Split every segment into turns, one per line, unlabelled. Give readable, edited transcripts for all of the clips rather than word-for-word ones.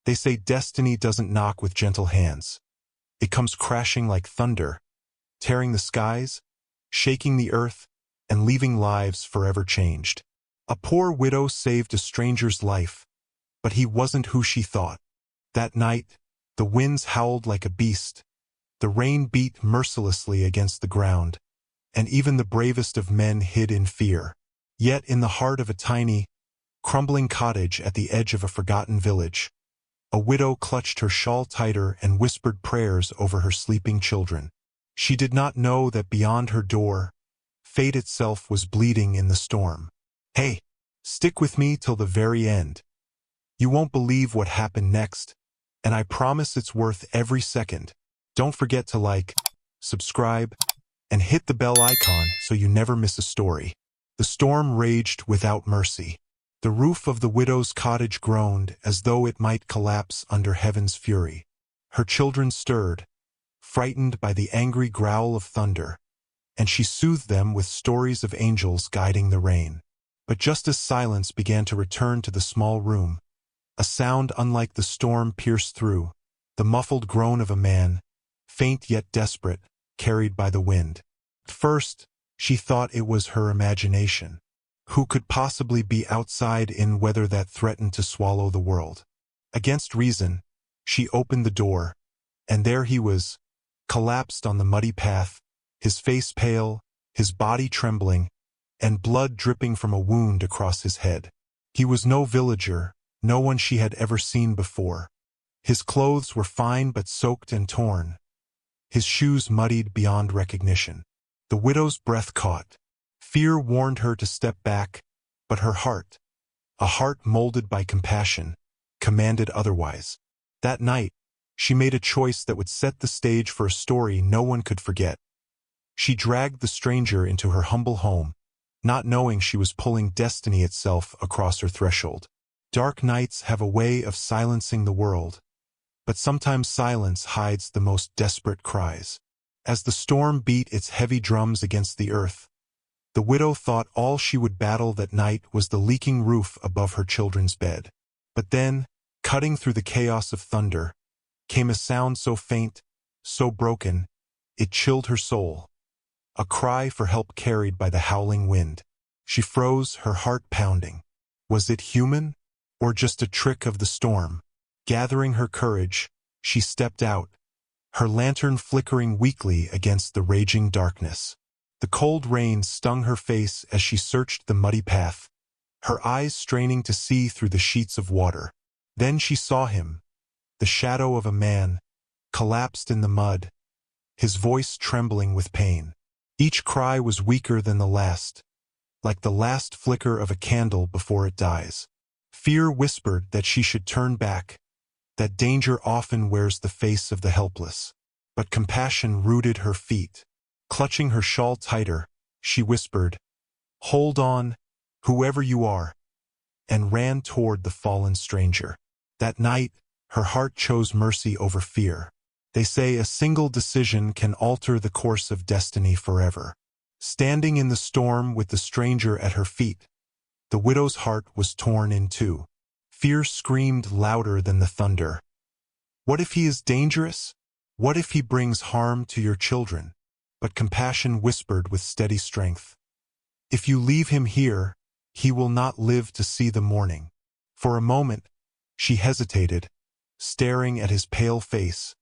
They say destiny doesn't knock with gentle hands. It comes crashing like thunder, tearing the skies, shaking the earth, and leaving lives forever changed. A poor widow saved a stranger's life, but he wasn't who she thought. That night, the winds howled like a beast, the rain beat mercilessly against the ground, and even the bravest of men hid in fear. Yet in the heart of a tiny, crumbling cottage at the edge of a forgotten village, a widow clutched her shawl tighter and whispered prayers over her sleeping children. She did not know that beyond her door, fate itself was bleeding in the storm. Hey, stick with me till the very end. You won't believe what happened next, and I promise it's worth every second. Don't forget to like, subscribe, and hit the bell icon so you never miss a story. The storm raged without mercy. The roof of the widow's cottage groaned as though it might collapse under heaven's fury. Her children stirred, frightened by the angry growl of thunder, and she soothed them with stories of angels guiding the rain. But just as silence began to return to the small room, a sound unlike the storm pierced through, the muffled groan of a man, faint yet desperate, carried by the wind. At first, she thought it was her imagination. Who could possibly be outside in weather that threatened to swallow the world? Against reason, she opened the door, and there he was, collapsed on the muddy path, his face pale, his body trembling, and blood dripping from a wound across his head. He was no villager, no one she had ever seen before. His clothes were fine but soaked and torn, his shoes muddied beyond recognition. The widow's breath caught. Fear warned her to step back, but her heart, a heart molded by compassion, commanded otherwise. That night, she made a choice that would set the stage for a story no one could forget. She dragged the stranger into her humble home, not knowing she was pulling destiny itself across her threshold. Dark nights have a way of silencing the world, but sometimes silence hides the most desperate cries. As the storm beat its heavy drums against the earth, the widow thought all she would battle that night was the leaking roof above her children's bed. But then, cutting through the chaos of thunder, came a sound so faint, so broken, it chilled her soul. A cry for help carried by the howling wind. She froze, her heart pounding. Was it human, or just a trick of the storm? Gathering her courage, she stepped out, her lantern flickering weakly against the raging darkness. The cold rain stung her face as she searched the muddy path, her eyes straining to see through the sheets of water. Then she saw him, the shadow of a man, collapsed in the mud, his voice trembling with pain. Each cry was weaker than the last, like the last flicker of a candle before it dies. Fear whispered that she should turn back, that danger often wears the face of the helpless. But compassion rooted her feet. Clutching her shawl tighter, she whispered, "Hold on, whoever you are," and ran toward the fallen stranger. That night, her heart chose mercy over fear. They say a single decision can alter the course of destiny forever. Standing in the storm with the stranger at her feet, the widow's heart was torn in two. Fear screamed louder than the thunder. What if he is dangerous? What if he brings harm to your children? But compassion whispered with steady strength, "If you leave him here, he will not live to see the morning." For a moment, she hesitated, staring at his pale face,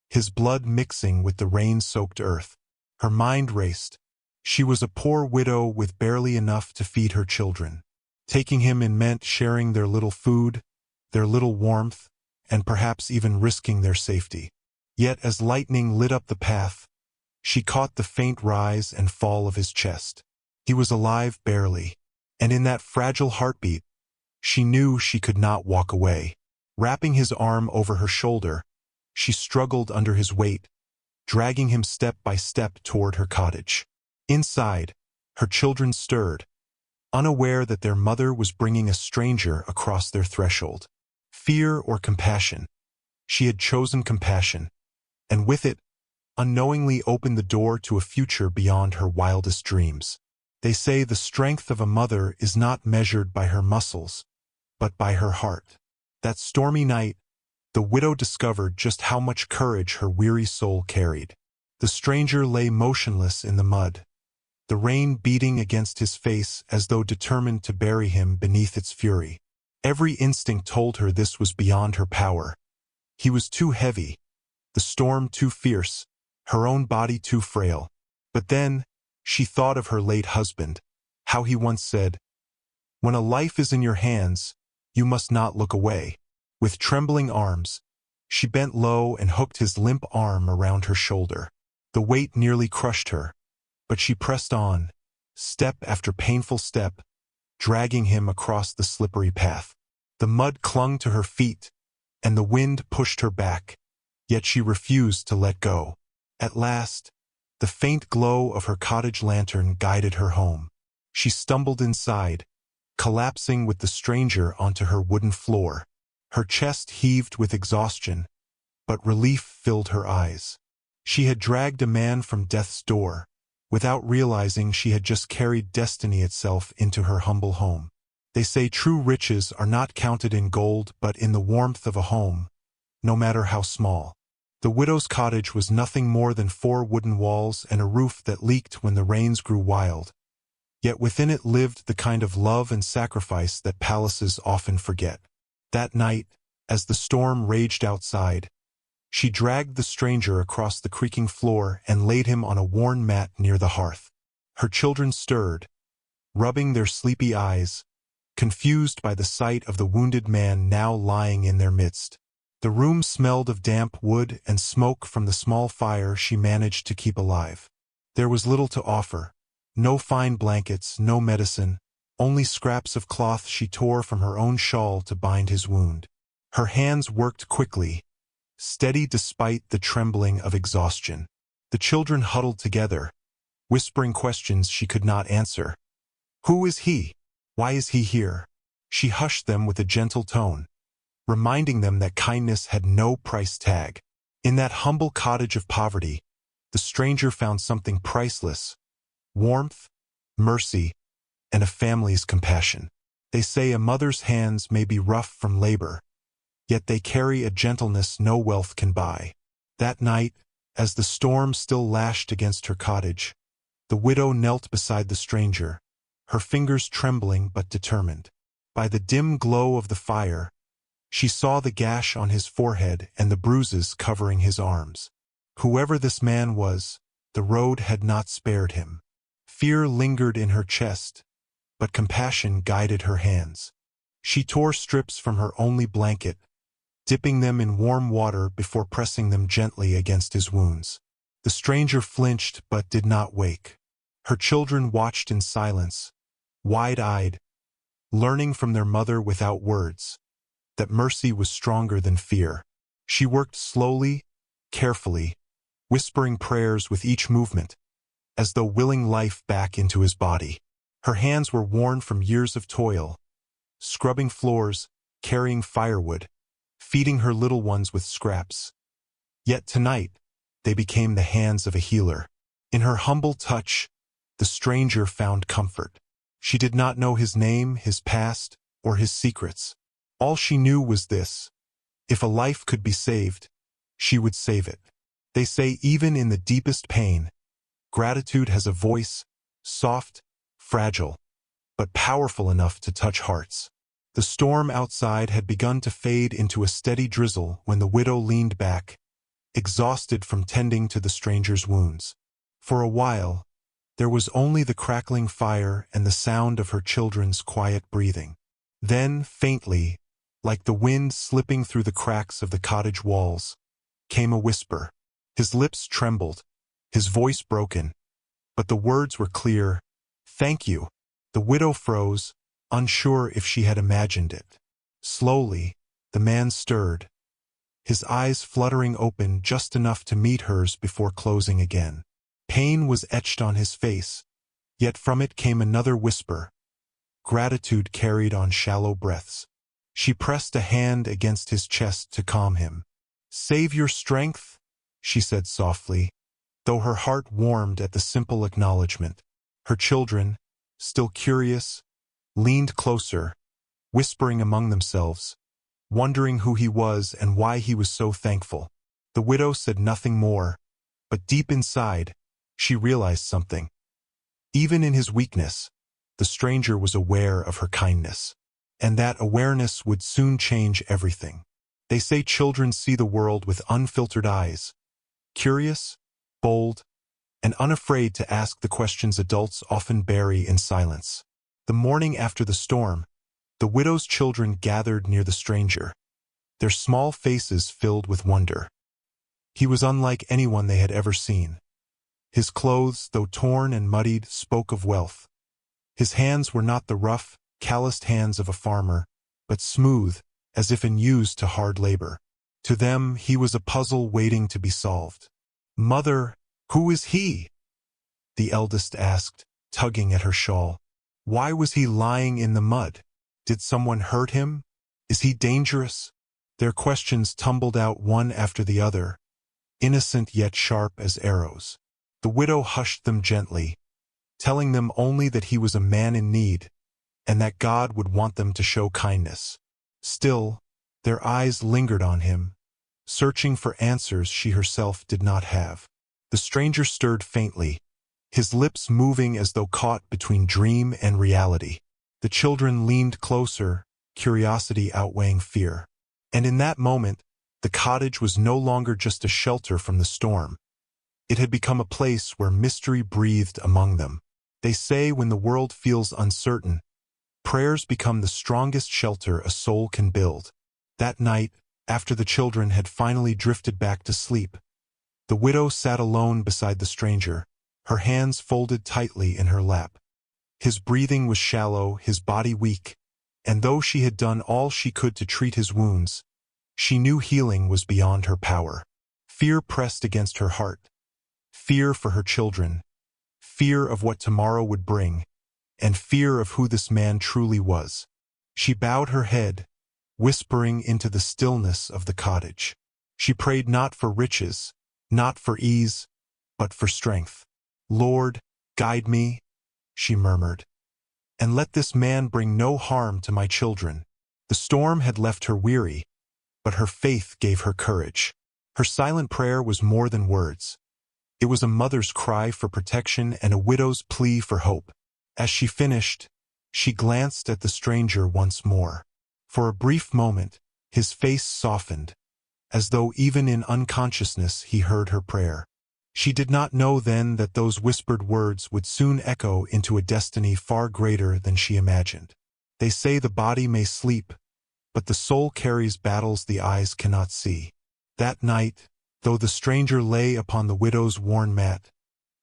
his blood mixing with the rain-soaked earth. Her mind raced. She was a poor widow with barely enough to feed her children. Taking him in meant sharing their little food, their little warmth, and perhaps even risking their safety. Yet as lightning lit up the path, she caught the faint rise and fall of his chest. He was alive barely, and in that fragile heartbeat, she knew she could not walk away. Wrapping his arm over her shoulder, she struggled under his weight, dragging him step by step toward her cottage. Inside, her children stirred, unaware that their mother was bringing a stranger across their threshold. Fear or compassion? She had chosen compassion, and with it, unknowingly opened the door to a future beyond her wildest dreams. They say the strength of a mother is not measured by her muscles, but by her heart. That stormy night, the widow discovered just how much courage her weary soul carried. The stranger lay motionless in the mud, the rain beating against his face as though determined to bury him beneath its fury. Every instinct told her this was beyond her power. He was too heavy, the storm too fierce, her own body too frail. But then, she thought of her late husband, how he once said, "When a life is in your hands, you must not look away." With trembling arms, she bent low and hooked his limp arm around her shoulder. The weight nearly crushed her, but she pressed on, step after painful step, dragging him across the slippery path. The mud clung to her feet, and the wind pushed her back, yet she refused to let go. At last, the faint glow of her cottage lantern guided her home. She stumbled inside, collapsing with the stranger onto her wooden floor. Her chest heaved with exhaustion, but relief filled her eyes. She had dragged a man from death's door, without realizing she had just carried destiny itself into her humble home. They say true riches are not counted in gold but in the warmth of a home, no matter how small. The widow's cottage was nothing more than 4 wooden walls and a roof that leaked when the rains grew wild. Yet within it lived the kind of love and sacrifice that palaces often forget. That night, as the storm raged outside, she dragged the stranger across the creaking floor and laid him on a worn mat near the hearth. Her children stirred, rubbing their sleepy eyes, confused by the sight of the wounded man now lying in their midst. The room smelled of damp wood and smoke from the small fire she managed to keep alive. There was little to offer. No fine blankets, no medicine, only scraps of cloth she tore from her own shawl to bind his wound. Her hands worked quickly, steady despite the trembling of exhaustion. The children huddled together, whispering questions she could not answer. Who is he? Why is he here? She hushed them with a gentle tone, reminding them that kindness had no price tag. In that humble cottage of poverty, the stranger found something priceless: warmth, mercy, and a family's compassion. They say a mother's hands may be rough from labor, yet they carry a gentleness no wealth can buy. That night, as the storm still lashed against her cottage, the widow knelt beside the stranger, her fingers trembling but determined. By the dim glow of the fire, she saw the gash on his forehead and the bruises covering his arms. Whoever this man was, the road had not spared him. Fear lingered in her chest, but compassion guided her hands. She tore strips from her only blanket, dipping them in warm water before pressing them gently against his wounds. The stranger flinched but did not wake. Her children watched in silence, wide-eyed, learning from their mother without words that mercy was stronger than fear. She worked slowly, carefully, whispering prayers with each movement, as though willing life back into his body. Her hands were worn from years of toil, scrubbing floors, carrying firewood, feeding her little ones with scraps. Yet tonight, they became the hands of a healer. In her humble touch, the stranger found comfort. She did not know his name, his past, or his secrets. All she knew was this: if a life could be saved, she would save it. They say even in the deepest pain, gratitude has a voice, soft, fragile, but powerful enough to touch hearts. The storm outside had begun to fade into a steady drizzle when the widow leaned back, exhausted from tending to the stranger's wounds. For a while, there was only the crackling fire and the sound of her children's quiet breathing. Then, faintly, like the wind slipping through the cracks of the cottage walls, came a whisper. His lips trembled, his voice broken, but the words were clear: "Thank you." The widow froze, unsure if she had imagined it. Slowly, the man stirred, his eyes fluttering open just enough to meet hers before closing again. Pain was etched on his face, yet from it came another whisper, gratitude carried on shallow breaths. She pressed a hand against his chest to calm him. "Save your strength," she said softly, though her heart warmed at the simple acknowledgement. Her children, still curious, leaned closer, whispering among themselves, wondering who he was and why he was so thankful. The widow said nothing more, but deep inside, she realized something. Even in his weakness, the stranger was aware of her kindness, and that awareness would soon change everything. They say children see the world with unfiltered eyes, curious, bold, and unafraid to ask the questions adults often bury in silence. The morning after the storm, the widow's children gathered near the stranger, their small faces filled with wonder. He was unlike anyone they had ever seen. His clothes, though torn and muddied, spoke of wealth. His hands were not the rough, calloused hands of a farmer, but smooth, as if unused to hard labor. To them, he was a puzzle waiting to be solved. "Mother, who is he?" the eldest asked, tugging at her shawl. "Why was he lying in the mud? Did someone hurt him? Is he dangerous?" Their questions tumbled out one after the other, innocent yet sharp as arrows. The widow hushed them gently, telling them only that he was a man in need, and that God would want them to show kindness. Still, their eyes lingered on him, searching for answers she herself did not have. The stranger stirred faintly, his lips moving as though caught between dream and reality. The children leaned closer, curiosity outweighing fear. And in that moment, the cottage was no longer just a shelter from the storm. It had become a place where mystery breathed among them. They say when the world feels uncertain, prayers become the strongest shelter a soul can build. That night, after the children had finally drifted back to sleep, the widow sat alone beside the stranger, her hands folded tightly in her lap. His breathing was shallow, his body weak, and though she had done all she could to treat his wounds, she knew healing was beyond her power. Fear pressed against her heart. Fear for her children, fear of what tomorrow would bring, and fear of who this man truly was. She bowed her head, whispering into the stillness of the cottage. She prayed not for riches, not for ease, but for strength. "Lord, guide me," she murmured, "and let this man bring no harm to my children." The storm had left her weary, but her faith gave her courage. Her silent prayer was more than words. It was a mother's cry for protection and a widow's plea for hope. As she finished, she glanced at the stranger once more. For a brief moment, his face softened, as though even in unconsciousness he heard her prayer. She did not know then that those whispered words would soon echo into a destiny far greater than she imagined. They say the body may sleep, but the soul carries battles the eyes cannot see. That night, though the stranger lay upon the widow's worn mat,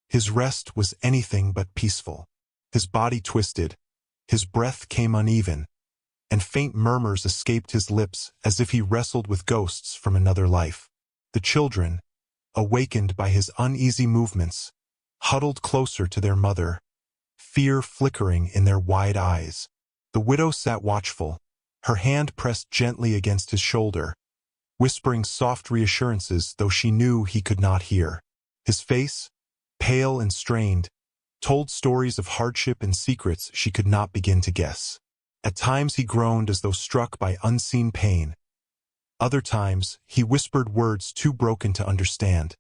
his rest was anything but peaceful. His body twisted, his breath came uneven, and faint murmurs escaped his lips as if he wrestled with ghosts from another life. The children, awakened by his uneasy movements, huddled closer to their mother, fear flickering in their wide eyes. The widow sat watchful, her hand pressed gently against his shoulder, whispering soft reassurances though she knew he could not hear. His face, pale and strained, told stories of hardship and secrets she could not begin to guess. At times he groaned as though struck by unseen pain. Other times, he whispered words too broken to understand.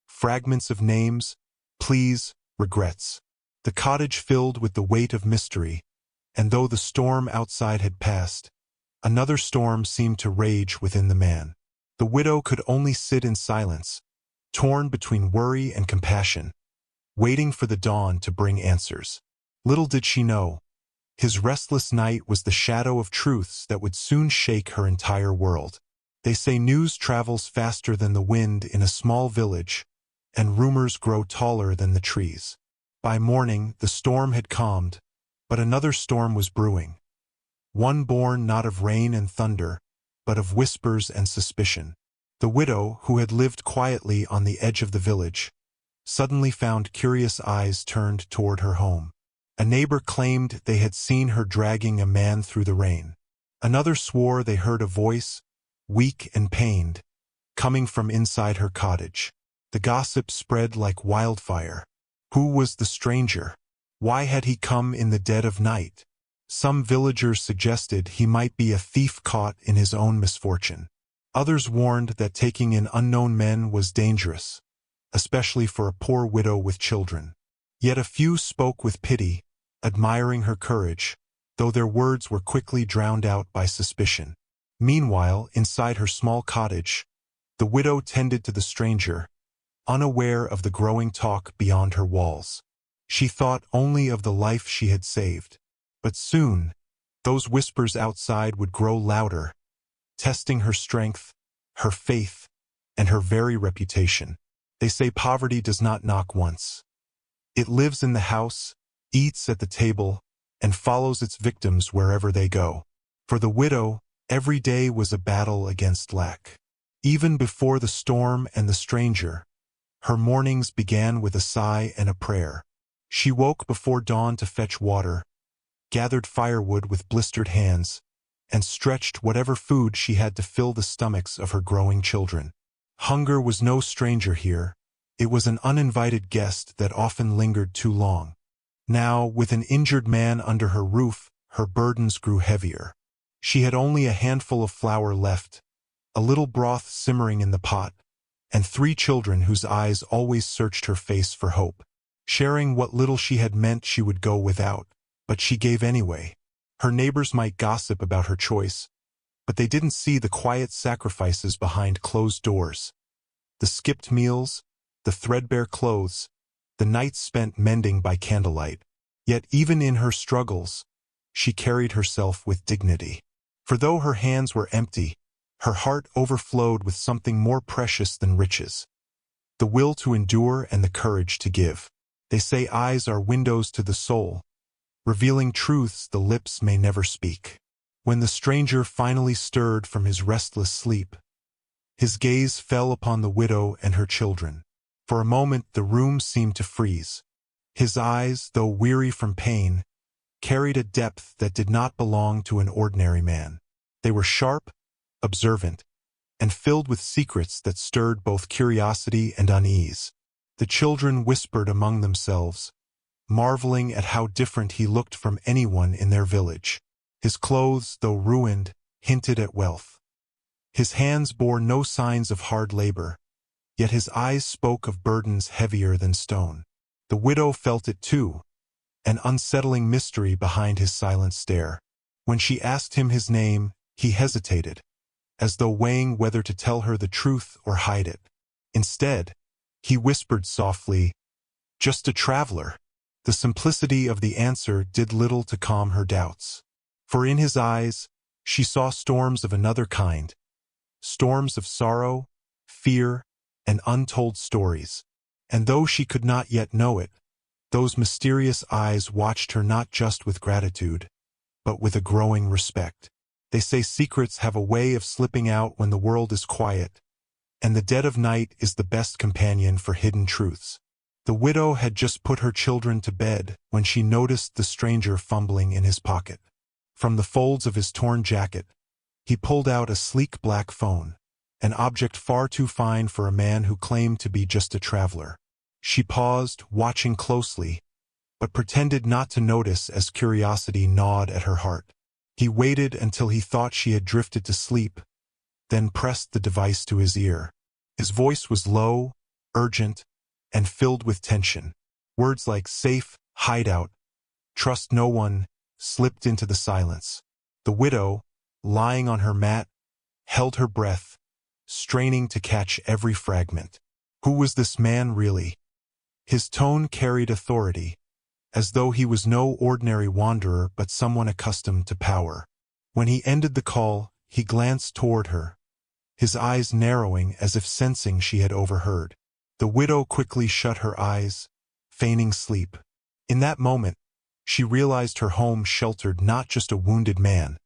Fragments of names, pleas, regrets. The cottage filled with the weight of mystery, and though the storm outside had passed, another storm seemed to rage within the man. The widow could only sit in silence, torn between worry and compassion, waiting for the dawn to bring answers. Little did she know, his restless night was the shadow of truths that would soon shake her entire world. They say news travels faster than the wind in a small village, and rumors grow taller than the trees. By morning, the storm had calmed, but another storm was brewing. One born not of rain and thunder, but of whispers and suspicion. The widow, who had lived quietly on the edge of the village, suddenly found curious eyes turned toward her home. A neighbor claimed they had seen her dragging a man through the rain. Another swore they heard a voice, weak and pained, coming from inside her cottage. The gossip spread like wildfire. Who was the stranger? Why had he come in the dead of night? Some villagers suggested he might be a thief caught in his own misfortune. Others warned that taking in unknown men was dangerous, especially for a poor widow with children. Yet a few spoke with pity, admiring her courage, though their words were quickly drowned out by suspicion. Meanwhile, inside her small cottage, the widow tended to the stranger, unaware of the growing talk beyond her walls. She thought only of the life she had saved. But soon, those whispers outside would grow louder, testing her strength, her faith, and her very reputation. They say poverty does not knock once. It lives in the house, eats at the table, and follows its victims wherever they go. For the widow, every day was a battle against lack. Even before the storm and the stranger, her mornings began with a sigh and a prayer. She woke before dawn to fetch water, gathered firewood with blistered hands, and stretched whatever food she had to fill the stomachs of her growing children. Hunger was no stranger here. It was an uninvited guest that often lingered too long. Now, with an injured man under her roof, her burdens grew heavier. She had only a handful of flour left, a little broth simmering in the pot, and 3 children whose eyes always searched her face for hope. Sharing what little she had meant she would go without, but she gave anyway. Her neighbors might gossip about her choice, but they didn't see the quiet sacrifices behind closed doors. The skipped meals, the threadbare clothes, the nights spent mending by candlelight. Yet even in her struggles, she carried herself with dignity. For though her hands were empty, her heart overflowed with something more precious than riches: the will to endure and the courage to give. They say eyes are windows to the soul, revealing truths the lips may never speak. When the stranger finally stirred from his restless sleep, his gaze fell upon the widow and her children. For a moment the room seemed to freeze. His eyes, though weary from pain, carried a depth that did not belong to an ordinary man. They were sharp, observant, and filled with secrets that stirred both curiosity and unease. The children whispered among themselves, marveling at how different he looked from anyone in their village. His clothes, though ruined, hinted at wealth. His hands bore no signs of hard labor, yet his eyes spoke of burdens heavier than stone. The widow felt it too, an unsettling mystery behind his silent stare. When she asked him his name, he hesitated, as though weighing whether to tell her the truth or hide it. Instead, he whispered softly, "Just a traveler." The simplicity of the answer did little to calm her doubts. For in his eyes, she saw storms of another kind, storms of sorrow, fear, and untold stories. And though she could not yet know it, those mysterious eyes watched her not just with gratitude, but with a growing respect. They say secrets have a way of slipping out when the world is quiet, and the dead of night is the best companion for hidden truths. The widow had just put her children to bed when she noticed the stranger fumbling in his pocket. From the folds of his torn jacket, he pulled out a sleek black phone, an object far too fine for a man who claimed to be just a traveler. She paused, watching closely, but pretended not to notice as curiosity gnawed at her heart. He waited until he thought she had drifted to sleep, then pressed the device to his ear. His voice was low, urgent, and filled with tension. Words like safe, hideout, trust no one, slipped into the silence. The widow, lying on her mat, held her breath, straining to catch every fragment. Who was this man really? His tone carried authority, as though he was no ordinary wanderer but someone accustomed to power. When he ended the call, he glanced toward her, his eyes narrowing as if sensing she had overheard. The widow quickly shut her eyes, feigning sleep. In that moment, she realized her home sheltered not just a wounded man,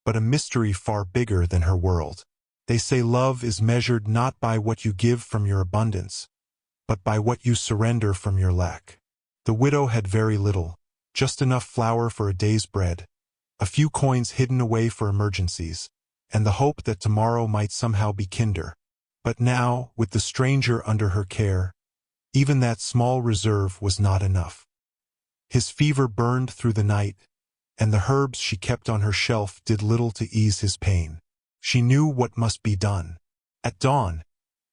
but a mystery far bigger than her world. They say love is measured not by what you give from your abundance, but by what you surrender from your lack. The widow had very little, just enough flour for a day's bread, a few coins hidden away for emergencies, and the hope that tomorrow might somehow be kinder. But now, with the stranger under her care, even that small reserve was not enough. His fever burned through the night, and the herbs she kept on her shelf did little to ease his pain. She knew what must be done. At dawn,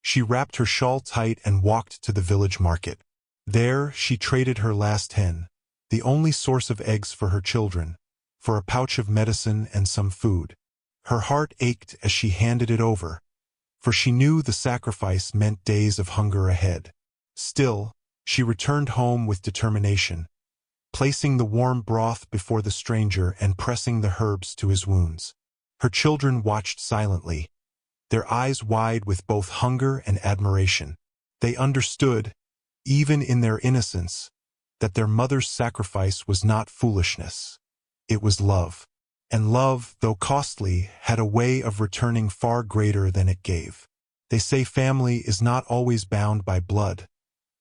she wrapped her shawl tight and walked to the village market. There, she traded her last hen, the only source of eggs for her children, for a pouch of medicine and some food. Her heart ached as she handed it over, for she knew the sacrifice meant days of hunger ahead. Still, she returned home with determination, placing the warm broth before the stranger and pressing the herbs to his wounds. Her children watched silently, their eyes wide with both hunger and admiration. They understood, even in their innocence, that their mother's sacrifice was not foolishness. It was love. And love, though costly, had a way of returning far greater than it gave. They say family is not always bound by blood,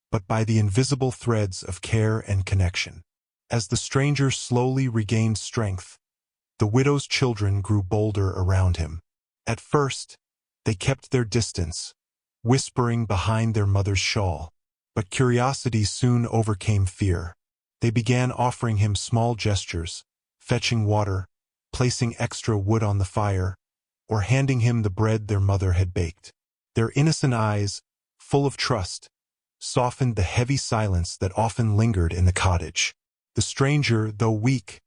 but by the invisible threads of care and connection. As the stranger slowly regained strength, the widow's children grew bolder around him. At first, they kept their distance, whispering behind their mother's shawl. But curiosity soon overcame fear. They began offering him small gestures, fetching water, placing extra wood on the fire, or handing him the bread their mother had baked. Their innocent eyes, full of trust, softened the heavy silence that often lingered in the cottage. The stranger, though weak,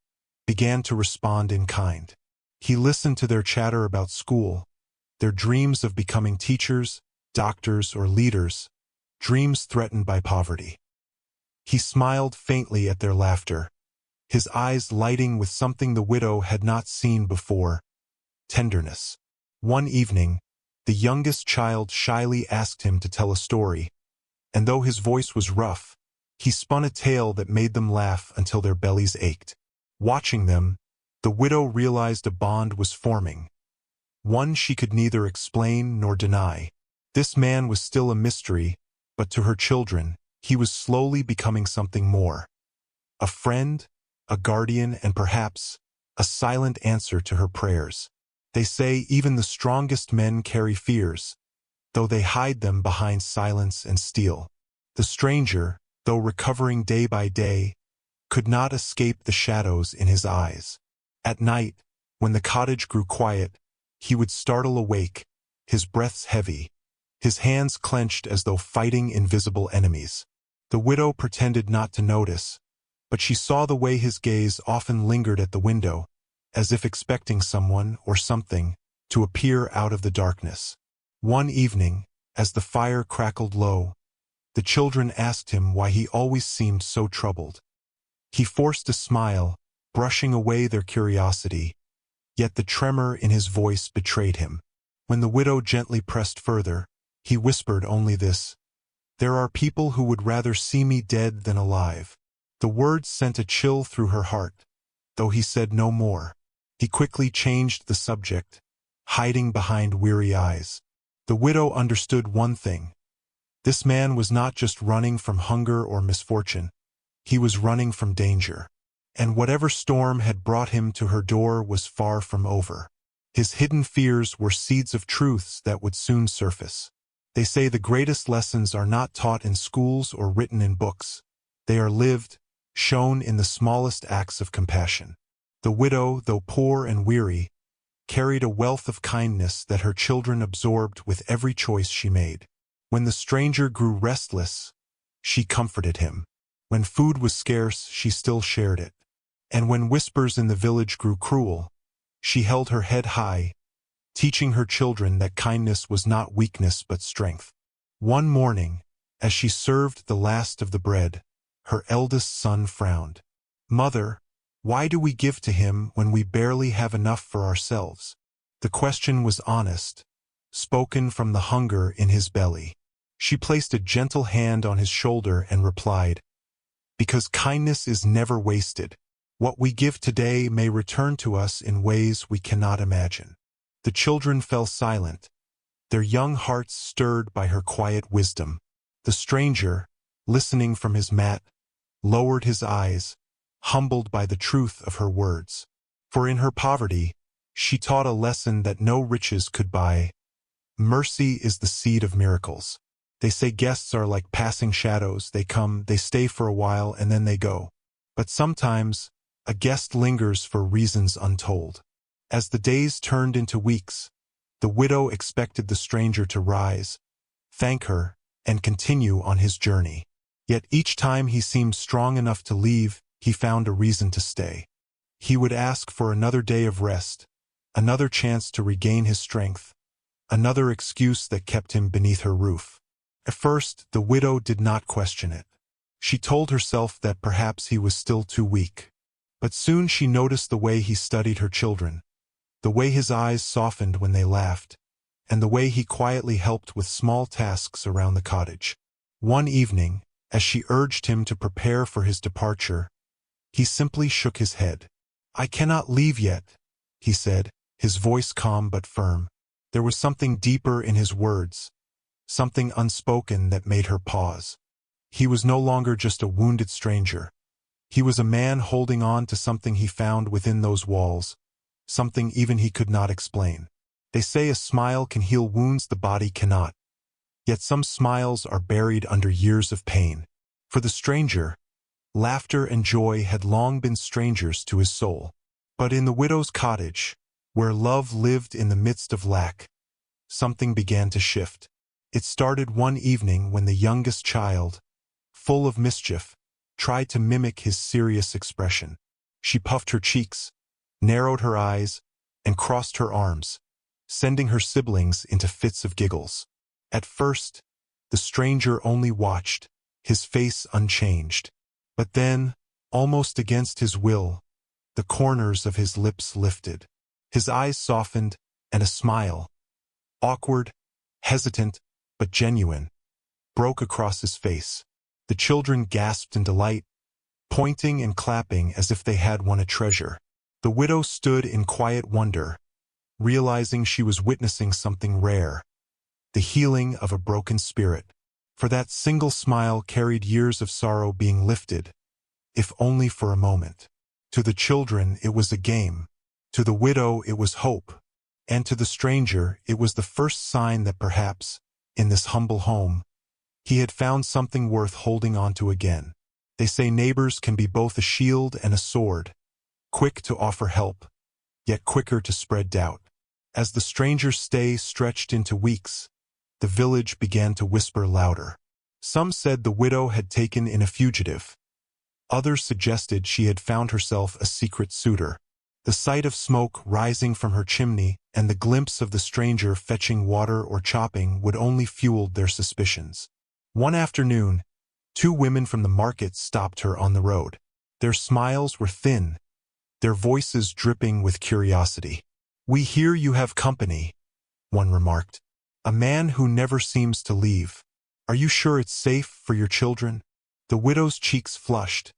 began to respond in kind. He listened to their chatter about school, their dreams of becoming teachers, doctors, or leaders, dreams threatened by poverty. He smiled faintly at their laughter, his eyes lighting with something the widow had not seen before: tenderness. One evening, the youngest child shyly asked him to tell a story, and though his voice was rough, he spun a tale that made them laugh until their bellies ached. Watching them, the widow realized a bond was forming, one she could neither explain nor deny. This man was still a mystery, but to her children, he was slowly becoming something more. A friend, a guardian, and perhaps a silent answer to her prayers. They say even the strongest men carry fears, though they hide them behind silence and steel. The stranger, though recovering day by day, could not escape the shadows in his eyes. At night, when the cottage grew quiet, he would startle awake, his breaths heavy, his hands clenched as though fighting invisible enemies. The widow pretended not to notice, but she saw the way his gaze often lingered at the window, as if expecting someone or something to appear out of the darkness. One evening, as the fire crackled low, the children asked him why he always seemed so troubled. He forced a smile, brushing away their curiosity, yet the tremor in his voice betrayed him. When the widow gently pressed further, he whispered only this: "There are people who would rather see me dead than alive." The words sent a chill through her heart, though he said no more. He quickly changed the subject, hiding behind weary eyes. The widow understood one thing: this man was not just running from hunger or misfortune, he was running from danger. And whatever storm had brought him to her door was far from over. His hidden fears were seeds of truths that would soon surface. They say the greatest lessons are not taught in schools or written in books. They are lived, shown in the smallest acts of compassion. The widow, though poor and weary, carried a wealth of kindness that her children absorbed with every choice she made. When the stranger grew restless, she comforted him. When food was scarce, she still shared it. And when whispers in the village grew cruel, she held her head high, teaching her children that kindness was not weakness but strength. One morning, as she served the last of the bread, her eldest son frowned. "Mother, why do we give to him when we barely have enough for ourselves?" The question was honest, spoken from the hunger in his belly. She placed a gentle hand on his shoulder and replied, "Because kindness is never wasted. What we give today may return to us in ways we cannot imagine." The children fell silent, their young hearts stirred by her quiet wisdom. The stranger, listening from his mat, lowered his eyes, humbled by the truth of her words. For in her poverty, she taught a lesson that no riches could buy. Mercy is the seed of miracles. They say guests are like passing shadows. They come, they stay for a while, and then they go. But sometimes, A guest lingers for reasons untold. As the days turned into weeks, the widow expected the stranger to rise, thank her, and continue on his journey. Yet each time he seemed strong enough to leave, he found a reason to stay. He would ask for another day of rest, another chance to regain his strength, another excuse that kept him beneath her roof. At first, the widow did not question it. She told herself that perhaps he was still too weak. But soon she noticed the way he studied her children, the way his eyes softened when they laughed, and the way he quietly helped with small tasks around the cottage. One evening, as she urged him to prepare for his departure, he simply shook his head. "I cannot leave yet," he said, his voice calm but firm. There was something deeper in his words, something unspoken that made her pause. He was no longer just a wounded stranger. He was a man holding on to something he found within those walls, something even he could not explain. They say a smile can heal wounds the body cannot. Yet some smiles are buried under years of pain. For the stranger, laughter and joy had long been strangers to his soul. But in the widow's cottage, where love lived in the midst of lack, something began to shift. It started one evening when the youngest child, full of mischief, tried to mimic his serious expression. She puffed her cheeks, narrowed her eyes, and crossed her arms, sending her siblings into fits of giggles. At first, the stranger only watched, his face unchanged. But then, almost against his will, the corners of his lips lifted. His eyes softened, and a smile, awkward, hesitant, but genuine, broke across his face. The children gasped in delight, pointing and clapping as if they had won a treasure. The widow stood in quiet wonder, realizing she was witnessing something rare, the healing of a broken spirit. For that single smile carried years of sorrow being lifted, if only for a moment. To the children it was a game, to the widow it was hope, and to the stranger it was the first sign that perhaps, in this humble home, he had found something worth holding on to again. They say neighbors can be both a shield and a sword, quick to offer help, yet quicker to spread doubt. As the stranger's stay stretched into weeks, the village began to whisper louder. Some said the widow had taken in a fugitive. Others suggested she had found herself a secret suitor. The sight of smoke rising from her chimney and the glimpse of the stranger fetching water or chopping would only fuel their suspicions. One afternoon, two women from the market stopped her on the road. Their smiles were thin, their voices dripping with curiosity. "We hear you have company," one remarked. "A man who never seems to leave. Are you sure it's safe for your children?" The widow's cheeks flushed,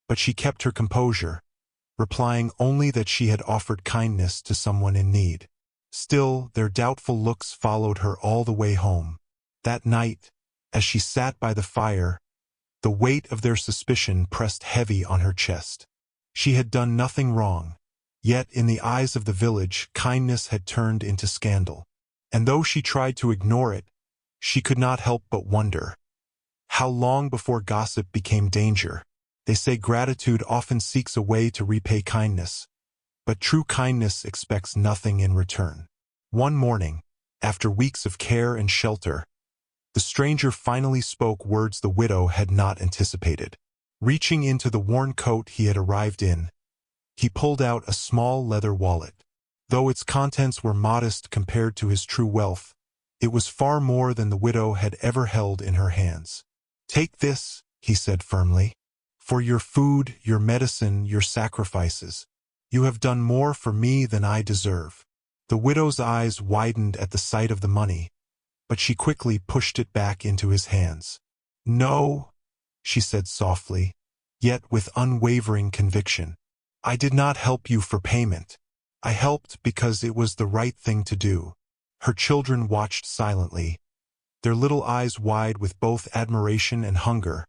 but she kept her composure, replying only that she had offered kindness to someone in need. Still, their doubtful looks followed her all the way home. That night, as she sat by the fire, the weight of their suspicion pressed heavy on her chest. She had done nothing wrong, yet in the eyes of the village, kindness had turned into scandal. And though she tried to ignore it, she could not help but wonder, how long before gossip became danger? They say gratitude often seeks a way to repay kindness, but true kindness expects nothing in return. One morning, after weeks of care and shelter, the stranger finally spoke words the widow had not anticipated. Reaching into the worn coat he had arrived in, he pulled out a small leather wallet. Though its contents were modest compared to his true wealth, it was far more than the widow had ever held in her hands. "Take this," he said firmly, "for your food, your medicine, your sacrifices. You have done more for me than I deserve." The widow's eyes widened at the sight of the money, but she quickly pushed it back into his hands. "No," she said softly, yet with unwavering conviction. "I did not help you for payment. I helped because it was the right thing to do." Her children watched silently, their little eyes wide with both admiration and hunger,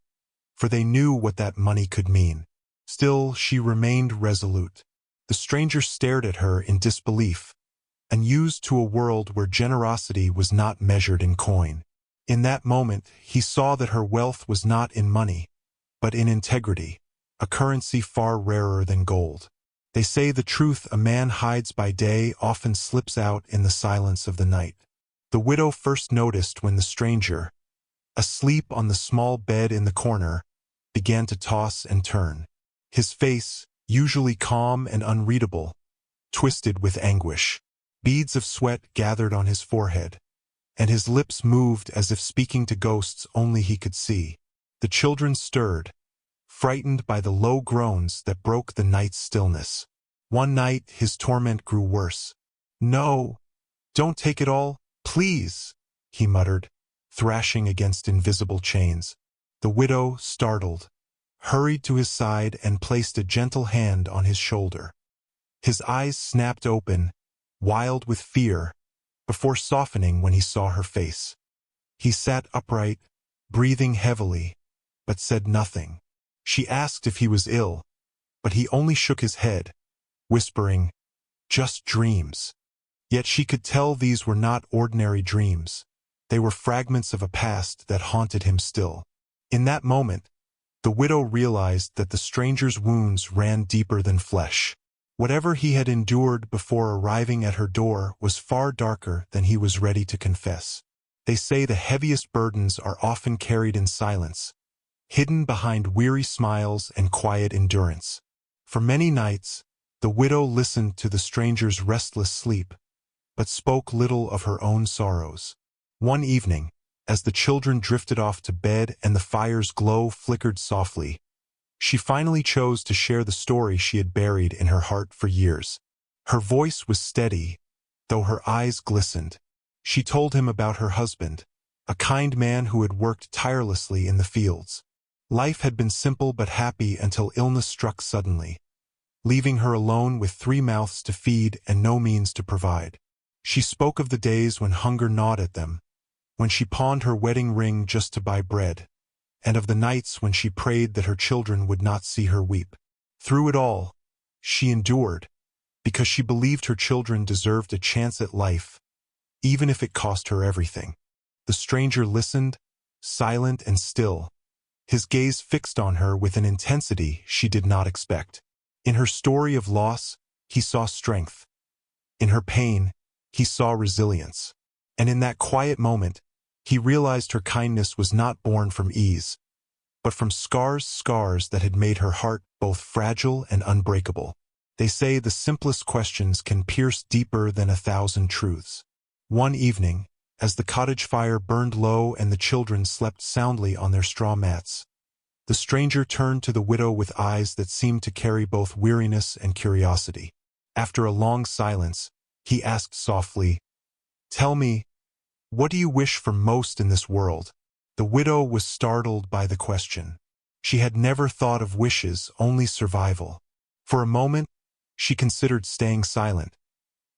for they knew what that money could mean. Still, she remained resolute. The stranger stared at her in disbelief, unused to a world where generosity was not measured in coin. In that moment, he saw that her wealth was not in money, but in integrity. a currency far rarer than gold. They say the truth a man hides by day often slips out in the silence of the night. The widow first noticed when the stranger, asleep on the small bed in the corner, began to toss and turn. His face, usually calm and unreadable, twisted with anguish. Beads of sweat gathered on his forehead, and his lips moved as if speaking to ghosts only he could see. The children stirred, frightened by the low groans that broke the night's stillness. One night his torment grew worse. "No, don't take it all, please," he muttered, thrashing against invisible chains. The widow, startled, hurried to his side and placed a gentle hand on his shoulder. His eyes snapped open, wild with fear, before softening when he saw her face. He sat upright, breathing heavily, but said nothing. She asked if he was ill, but he only shook his head, whispering, "Just dreams." Yet she could tell these were not ordinary dreams. They were fragments of a past that haunted him still. In that moment, the widow realized that the stranger's wounds ran deeper than flesh. Whatever he had endured before arriving at her door was far darker than he was ready to confess. They say the heaviest burdens are often carried in silence, hidden behind weary smiles and quiet endurance. For many nights, the widow listened to the stranger's restless sleep, but spoke little of her own sorrows. One evening, as the children drifted off to bed and the fire's glow flickered softly, she finally chose to share the story she had buried in her heart for years. Her voice was steady, though her eyes glistened. She told him about her husband, a kind man who had worked tirelessly in the fields. Life had been simple but happy until illness struck suddenly, leaving her alone with 3 mouths to feed and no means to provide. She spoke of the days when hunger gnawed at them, when she pawned her wedding ring just to buy bread, and of the nights when she prayed that her children would not see her weep. Through it all, she endured, because she believed her children deserved a chance at life, even if it cost her everything. The stranger listened, silent and still, his gaze fixed on her with an intensity she did not expect. In her story of loss, he saw strength. In her pain, he saw resilience. And in that quiet moment, he realized her kindness was not born from ease, but from scars that had made her heart both fragile and unbreakable. They say the simplest questions can pierce deeper than 1,000 truths. One evening, as the cottage fire burned low and the children slept soundly on their straw mats, the stranger turned to the widow with eyes that seemed to carry both weariness and curiosity. After a long silence, he asked softly, "Tell me, what do you wish for most in this world?" The widow was startled by the question. She had never thought of wishes, only survival. For a moment, she considered staying silent,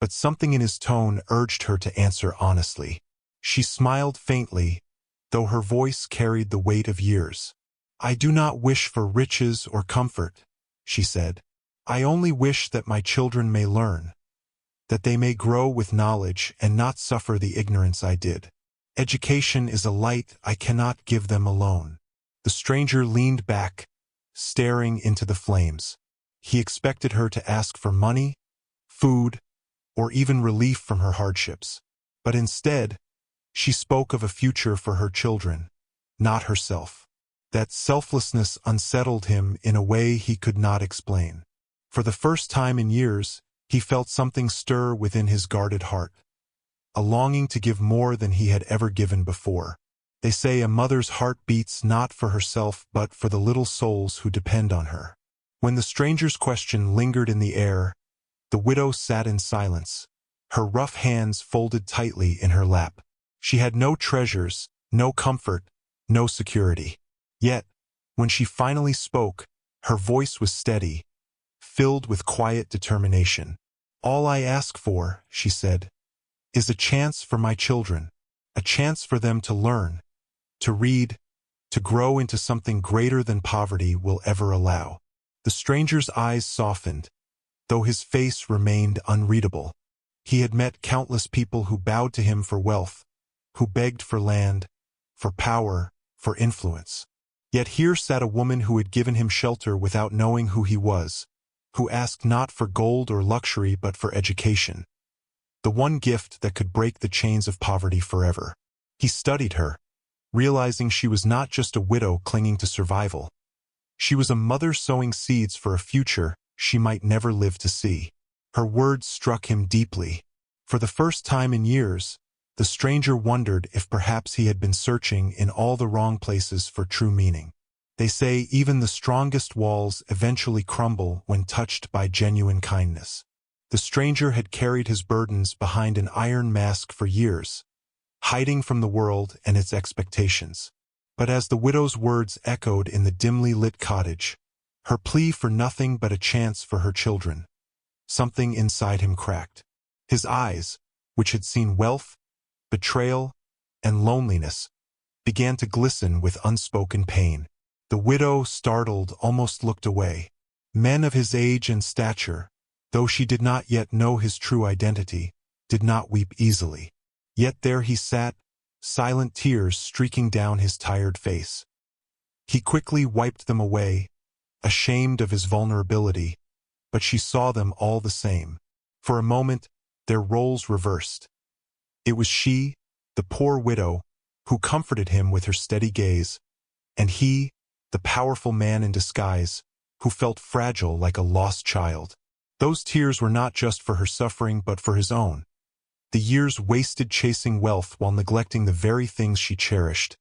but something in his tone urged her to answer honestly. She smiled faintly, though her voice carried the weight of years. "I do not wish for riches or comfort," she said. "I only wish that my children may learn, that they may grow with knowledge and not suffer the ignorance I did. Education is a light I cannot give them alone." The stranger leaned back, staring into the flames. He expected her to ask for money, food, or even relief from her hardships. But instead, she spoke of a future for her children, not herself. That selflessness unsettled him in a way he could not explain. For the first time in years, he felt something stir within his guarded heart, a longing to give more than he had ever given before. They say a mother's heart beats not for herself but for the little souls who depend on her. When the stranger's question lingered in the air, the widow sat in silence, her rough hands folded tightly in her lap. She had no treasures, no comfort, no security. Yet, when she finally spoke, her voice was steady, filled with quiet determination. "All I ask for," she said, "is a chance for my children, a chance for them to learn, to read, to grow into something greater than poverty will ever allow." The stranger's eyes softened, though his face remained unreadable. He had met countless people who bowed to him for wealth, who begged for land, for power, for influence. Yet here sat a woman who had given him shelter without knowing who he was, who asked not for gold or luxury but for education, the one gift that could break the chains of poverty forever. He studied her, realizing she was not just a widow clinging to survival. She was a mother sowing seeds for a future she might never live to see. Her words struck him deeply. For the first time in years, the stranger wondered if perhaps he had been searching in all the wrong places for true meaning. They say even the strongest walls eventually crumble when touched by genuine kindness. The stranger had carried his burdens behind an iron mask for years, hiding from the world and its expectations. But as the widow's words echoed in the dimly lit cottage, her plea for nothing but a chance for her children, something inside him cracked. His eyes, which had seen wealth, betrayal, and loneliness, began to glisten with unspoken pain. The widow, startled, almost looked away. Men of his age and stature, though she did not yet know his true identity, did not weep easily. Yet there he sat, silent tears streaking down his tired face. He quickly wiped them away, ashamed of his vulnerability, but she saw them all the same. For a moment, their roles reversed. It was she, the poor widow, who comforted him with her steady gaze, and he, the powerful man in disguise, who felt fragile like a lost child. Those tears were not just for her suffering but for his own. The years wasted chasing wealth while neglecting the very things she cherished: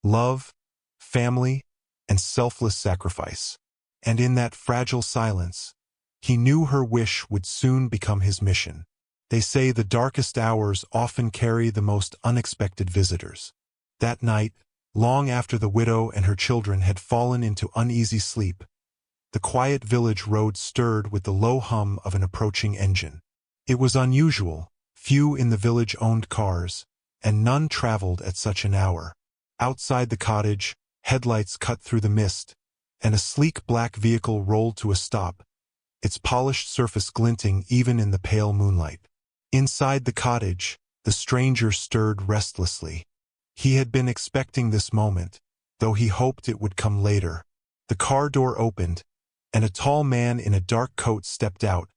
love, family, and selfless sacrifice. And in that fragile silence, he knew her wish would soon become his mission. They say the darkest hours often carry the most unexpected visitors. That night, long after the widow and her children had fallen into uneasy sleep, the quiet village road stirred with the low hum of an approaching engine. It was unusual. Few in the village owned cars, and none traveled at such an hour. Outside the cottage, headlights cut through the mist, and a sleek black vehicle rolled to a stop, its polished surface glinting even in the pale moonlight. Inside the cottage, the stranger stirred restlessly. He had been expecting this moment, though he hoped it would come later. The car door opened, and a tall man in a dark coat stepped out,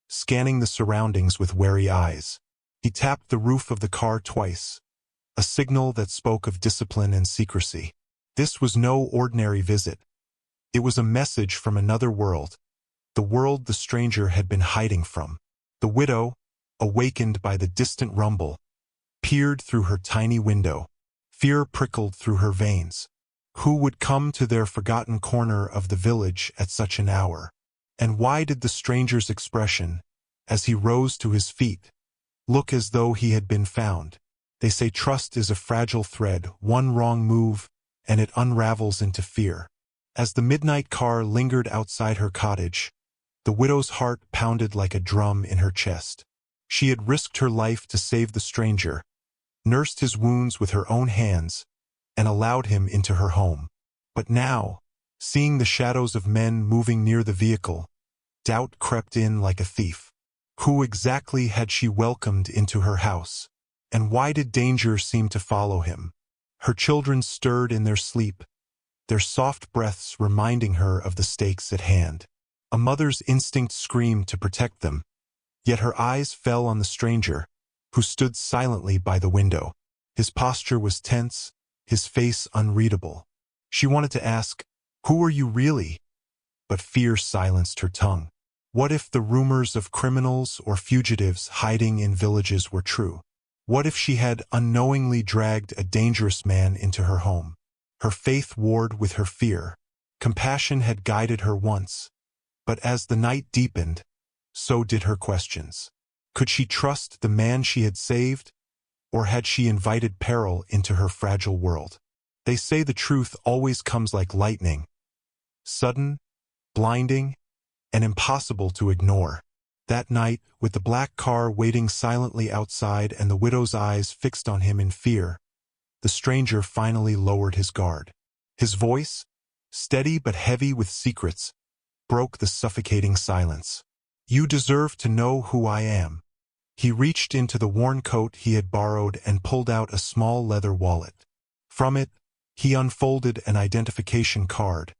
scanning the surroundings with wary eyes. He tapped the roof of the car twice, a signal that spoke of discipline and secrecy. This was no ordinary visit. It was a message from another world, the world the stranger had been hiding from. The widow, awakened by the distant rumble, peered through her tiny window. Fear prickled through her veins. Who would come to their forgotten corner of the village at such an hour? And why did the stranger's expression, as he rose to his feet, look as though he had been found? They say trust is a fragile thread, one wrong move, and it unravels into fear. As the midnight car lingered outside her cottage, the widow's heart pounded like a drum in her chest. She had risked her life to save the stranger, nursed his wounds with her own hands, and allowed him into her home. But now, seeing the shadows of men moving near the vehicle, doubt crept in like a thief. Who exactly had she welcomed into her house? And why did danger seem to follow him? Her children stirred in their sleep, their soft breaths reminding her of the stakes at hand. A mother's instinct screamed to protect them, yet her eyes fell on the stranger, who stood silently by the window. His posture was tense, his face unreadable. She wanted to ask, "Who are you really?" But fear silenced her tongue. What if the rumors of criminals or fugitives hiding in villages were true? What if she had unknowingly dragged a dangerous man into her home? Her faith warred with her fear. Compassion had guided her once, but as the night deepened, so did her questions. Could she trust the man she had saved, or had she invited peril into her fragile world? They say the truth always comes like lightning, sudden, blinding, and impossible to ignore. That night, with the black car waiting silently outside and the widow's eyes fixed on him in fear, the stranger finally lowered his guard. His voice, steady but heavy with secrets, broke the suffocating silence. "You deserve to know who I am." He reached into the worn coat he had borrowed and pulled out a small leather wallet. From it, He unfolded an identification card,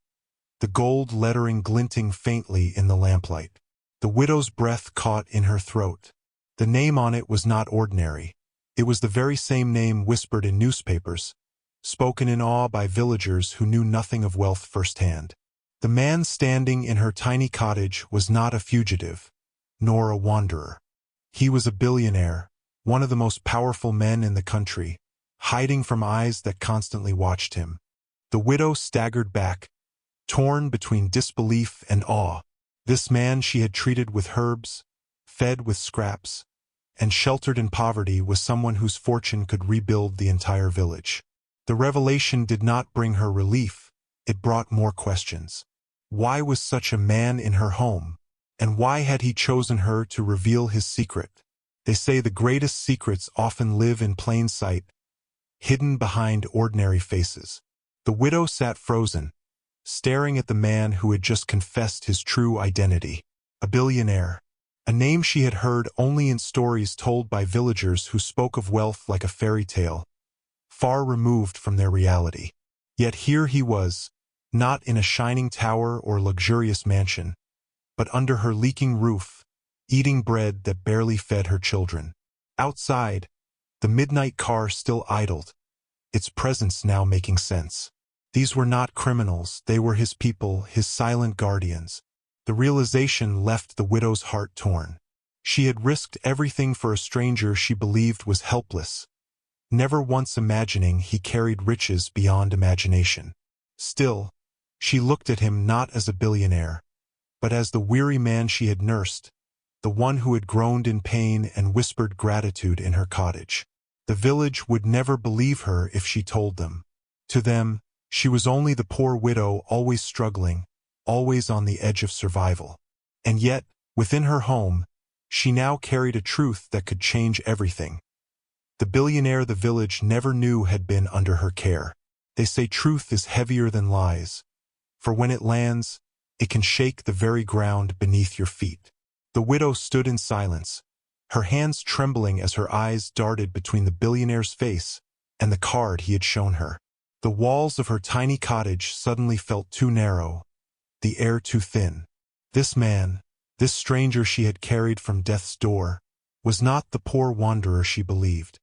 the gold lettering glinting faintly in the lamplight. The widow's breath caught in her throat. The name on it was not ordinary. It was the very same name whispered in newspapers, spoken in awe by villagers who knew nothing of wealth firsthand. The man standing in her tiny cottage was not a fugitive, nor a wanderer. He was a billionaire, one of the most powerful men in the country, hiding from eyes that constantly watched him. The widow staggered back, torn between disbelief and awe. This man she had treated with herbs, fed with scraps, and sheltered in poverty was someone whose fortune could rebuild the entire village. The revelation did not bring her relief, it brought more questions. Why was such a man in her home? And why had he chosen her to reveal his secret? They say the greatest secrets often live in plain sight, hidden behind ordinary faces. The widow sat frozen, staring at the man who had just confessed his true identity. A billionaire. A name she had heard only in stories told by villagers who spoke of wealth like a fairy tale, far removed from their reality. Yet here he was, not in a shining tower or luxurious mansion, but under her leaking roof, eating bread that barely fed her children. Outside, the midnight car still idled, its presence now making sense. These were not criminals, they were his people, his silent guardians. The realization left the widow's heart torn. She had risked everything for a stranger she believed was helpless, never once imagining he carried riches beyond imagination. Still, she looked at him not as a billionaire, but as the weary man she had nursed, the one who had groaned in pain and whispered gratitude in her cottage. The village would never believe her if she told them. To them, she was only the poor widow always struggling, always on the edge of survival. And yet, within her home, she now carried a truth that could change everything. The billionaire the village never knew had been under her care. They say truth is heavier than lies, for when it lands, it can shake the very ground beneath your feet. The widow stood in silence, her hands trembling as her eyes darted between the billionaire's face and the card he had shown her. The walls of her tiny cottage suddenly felt too narrow, the air too thin. This man, this stranger she had carried from death's door, was not the poor wanderer she believed.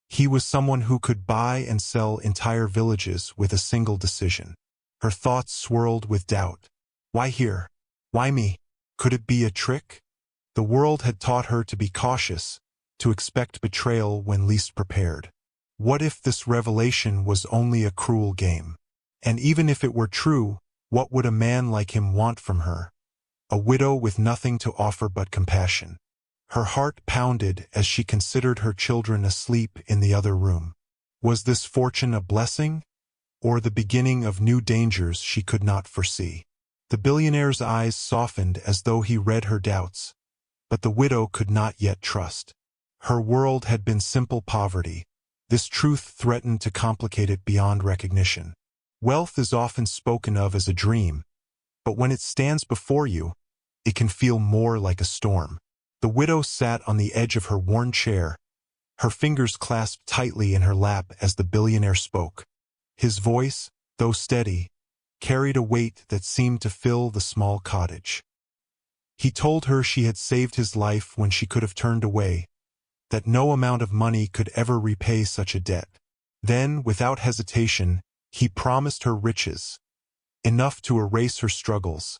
He was someone who could buy and sell entire villages with a single decision. Her thoughts swirled with doubt. Why here? Why me? Could it be a trick? The world had taught her to be cautious, to expect betrayal when least prepared. What if this revelation was only a cruel game? And even if it were true, what would a man like him want from her? A widow with nothing to offer but compassion. Her heart pounded as she considered her children asleep in the other room. Was this fortune a blessing, or the beginning of new dangers she could not foresee? The billionaire's eyes softened as though he read her doubts, but the widow could not yet trust. Her world had been simple poverty. This truth threatened to complicate it beyond recognition. Wealth is often spoken of as a dream, but when it stands before you, it can feel more like a storm. The widow sat on the edge of her worn chair, her fingers clasped tightly in her lap as the billionaire spoke. His voice, though steady, carried a weight that seemed to fill the small cottage. He told her she had saved his life when she could have turned away, that no amount of money could ever repay such a debt. Then, without hesitation, he promised her riches, enough to erase her struggles,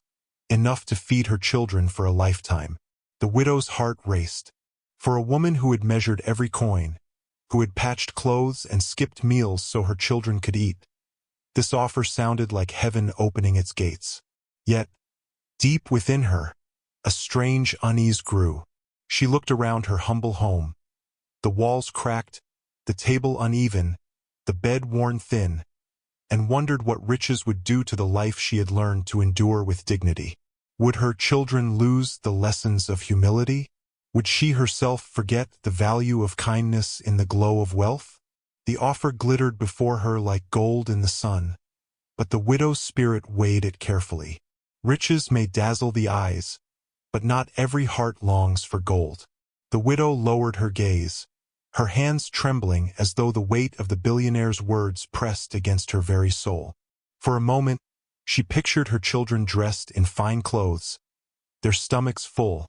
enough to feed her children for a lifetime. The widow's heart raced. For a woman who had measured every coin, who had patched clothes and skipped meals so her children could eat, this offer sounded like heaven opening its gates. Yet, deep within her, a strange unease grew. She looked around her humble home. The walls cracked, the table uneven, the bed worn thin, and wondered what riches would do to the life she had learned to endure with dignity. Would her children lose the lessons of humility? Would she herself forget the value of kindness in the glow of wealth? The offer glittered before her like gold in the sun, but the widow's spirit weighed it carefully. Riches may dazzle the eyes, but not every heart longs for gold. The widow lowered her gaze, her hands trembling as though the weight of the billionaire's words pressed against her very soul. For a moment, she pictured her children dressed in fine clothes, their stomachs full,